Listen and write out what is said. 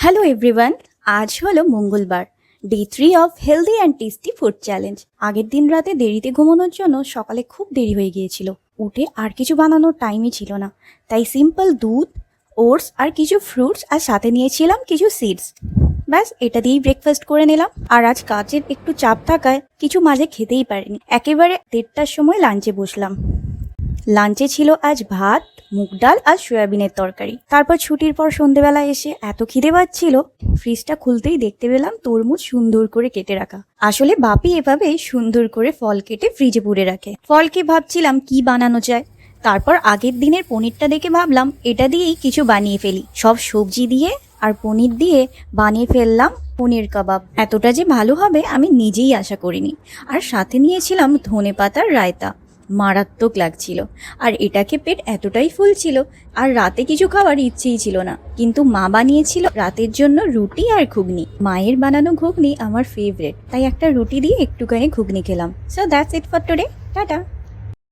Hello everyone, আজ হলো মঙ্গলবার, day 3 of healthy and tasty food challenge. আগের দিন রাতে দেরিতে ঘুমানোর জন্য সকালে খুব দেরি হয়ে গিয়েছিল। উঠে আর কিছু বানানোর টাইমই ছিল না, তাই সিম্পল দুধ, ওটস আর কিছু ফ্রুটস আর সাথে নিয়েছিলাম কিছু সিডস। ব্যাস এটা দিয়েই ব্রেকফাস্ট করে নিলাম। আর আজ কাজের একটু চাপ থাকায় কিছু মাঝে খেতেই পারিনি। একেবারে 1:30টার সময় লাঞ্চে বসলাম। লাঞ্চে ছিল আজ ভাত, মুগ ডাল আর সয়াবিনের তরকারি। তারপর ছুটির পর সন্ধেবেলা এসে এত খিদে পাচ্ছিল, ফ্রিজটা খুলতেই দেখতে পেলাম তরমুজ সুন্দর করে কেটে রাখা। আসলে বাপি এভাবেই সুন্দর করে ফল কেটে ফ্রিজে পুরে রাখে। ফলকে ভাবছিলাম কি বানানো যায়। তারপর আগের দিনের পনিরটা দেখে ভাবলাম এটা দিয়েই কিছু বানিয়ে ফেলি। সব সবজি দিয়ে আর পনির দিয়ে বানিয়ে ফেললাম পনির কাবাব। এতটা যে ভালো হবে আমি নিজেই আশা করিনি। আর সাথে নিয়েছিলাম ধনেপাতার রায়তা, মারাত্মক লাগছিল। আর এটাকে পেট এতটাই ফুল ছিল আর রাতে কিছু খাওয়ার ইচ্ছেই ছিল না। কিন্তু মা বানিয়েছিল রাতের জন্য রুটি আর ঘুগনি। মায়ের বানানো ঘুগনি আমার ফেভারিট, তাই একটা রুটি দিয়ে একটুখানি ঘুগনি খেলাম। So that's it for today, tata.